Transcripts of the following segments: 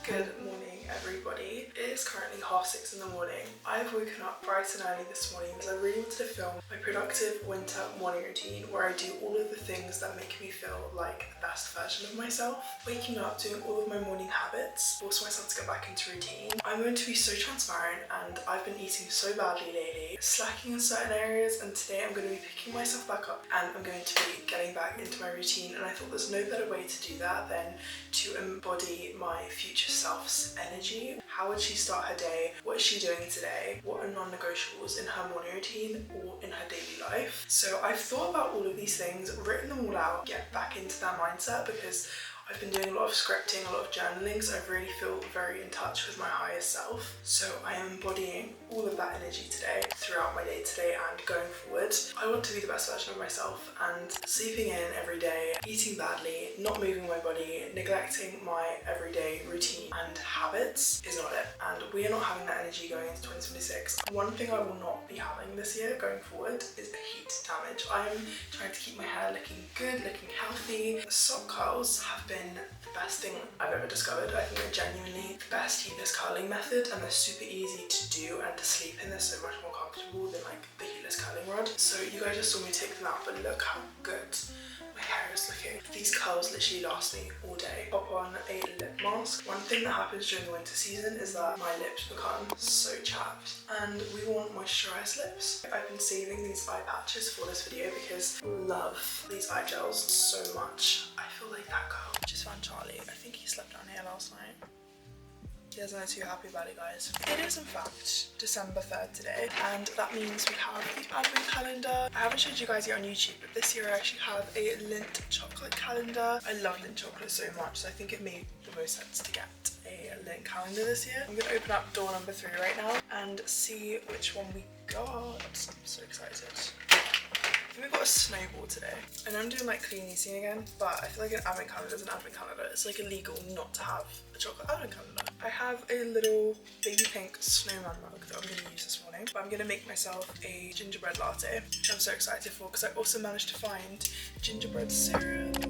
Good morning, everybody. It is currently 6:30 in the morning. I've woken up bright and early this morning because I really wanted to film my productive winter morning routine where I do all of the things that make me feel like the best version of myself. Waking up, doing all of my morning habits, force myself to get back into routine. I'm going to be so transparent, and I've been eating so badly lately, slacking in certain areas, and today I'm going to be picking myself back up and I'm going to be getting back into my routine. And I thought there's no better way to do that than to embody my future self's energy. How would she start her day? What is she doing today? What are non-negotiables in her morning routine or in her daily life? So I've thought about all of these things, written them all out, get back into that mindset because I've been doing a lot of scripting, a lot of journaling, so I really feel very in touch with my higher self. So I am embodying all of that energy today, throughout my day today and going forward. I want to be the best version of myself, and sleeping in every day, eating badly, not moving my body, neglecting my everyday routine and habits is not it. And we are not having that energy going into 2026. One thing I will not be having this year going forward is heat damage. I am trying to keep my hair looking good, looking healthy. Sock curls have been the best thing I've ever discovered. I think they're genuinely the best heatless curling method, and they're super easy to do and to sleep in. They're so much more comfortable than like the heatless curling rod. So you guys just saw me take them out, but look how good my hair is looking. These curls literally last me all day. Pop on a lip mask. One thing that happens during the winter season is that my lips become so chapped, and we want moisturized lips. I've been saving these eye patches for this video because I love these eye gels so much. I feel like that girl. Just found Charlie. I think he slept down here last night. He doesn't look too happy about it, guys. It is in fact December 3rd today, and that means we have the advent calendar. I haven't showed you guys yet on YouTube, but this year I actually have a Lindt chocolate calendar. I love Lindt chocolate so much, so I think it made the most sense to get a Lindt calendar this year. I'm gonna open up door number 3 right now and see which one we got. I'm so excited. I think we got a snowball today. I know I'm doing like clean eating again, but I feel like an advent calendar is an advent calendar. It's like illegal not to have a chocolate advent calendar. I have a little baby pink snowman mug that I'm going to use this morning, but I'm going to make myself a gingerbread latte, which I'm so excited for because I also managed to find gingerbread syrup.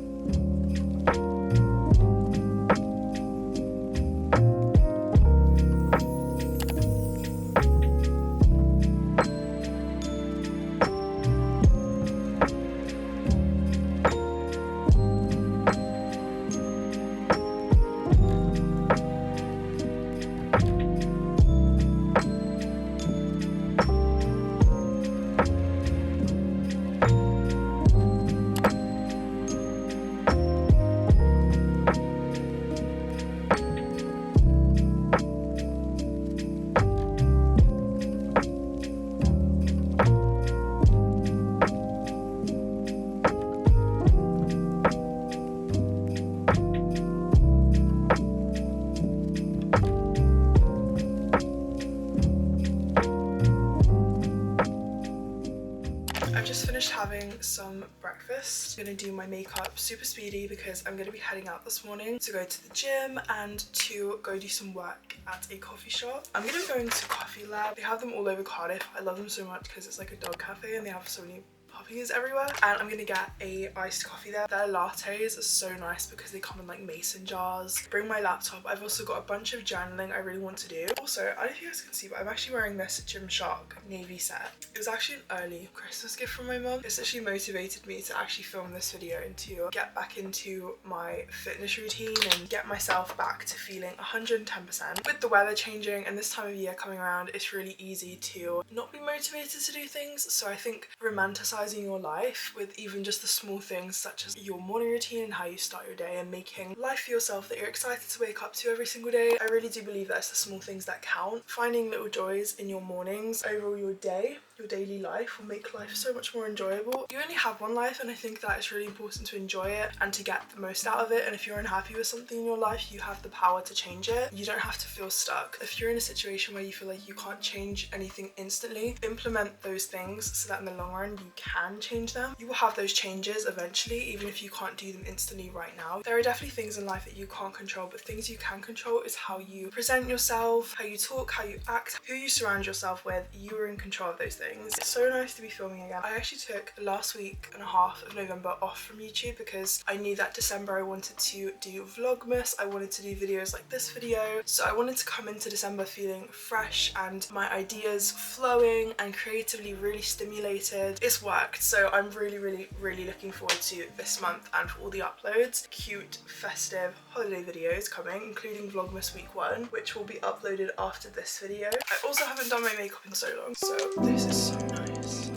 Having some breakfast. I'm gonna do my makeup super speedy because I'm gonna be heading out this morning to go to the gym and to go do some work at a coffee shop. I'm gonna be going to Coffee Lab. They have them all over Cardiff. I love them so much because it's like a dog cafe and they have so many puppies everywhere, and I'm gonna get a iced coffee there. Their lattes are so nice because they come in like mason jars. Bring my laptop. I've also got a bunch of journaling I really want to do. Also, I don't know if you guys can see, but I'm actually wearing this Gymshark navy set. It was actually an early Christmas gift from my mum. It's actually motivated me to actually film this video and to get back into my fitness routine and get myself back to feeling 110%. With the weather changing and this time of year coming around, it's really easy to not be motivated to do things. So I think romanticizing your life with even just the small things such as your morning routine and how you start your day and making life for yourself that you're excited to wake up to every single day. I really do believe that it's the small things that count. Finding little joys in your mornings over your day, your daily life, will make life so much more enjoyable. You only have one life, and I think that it's really important to enjoy it and to get the most out of it. And if you're unhappy with something in your life, you have the power to change it. You don't have to feel stuck. If you're in a situation where you feel like you can't change anything instantly, implement those things so that in the long run you can change them. You will have those changes eventually, even if you can't do them instantly right now. There are definitely things in life that you can't control, but things you can control is how you present yourself, how you talk, how you act, who you surround yourself with. You are in control of those things. things. It's so nice to be filming again. I actually took the last week and a half of November off from YouTube because I knew that December I wanted to do Vlogmas, I wanted to do videos like this video, so I wanted to come into December feeling fresh and my ideas flowing and creatively really stimulated. It's worked, so I'm really looking forward to this month and for all the uploads. Cute, festive holiday videos coming, including Vlogmas week 1, which will be uploaded after this video. I also haven't done my makeup in so long, so this is so nice.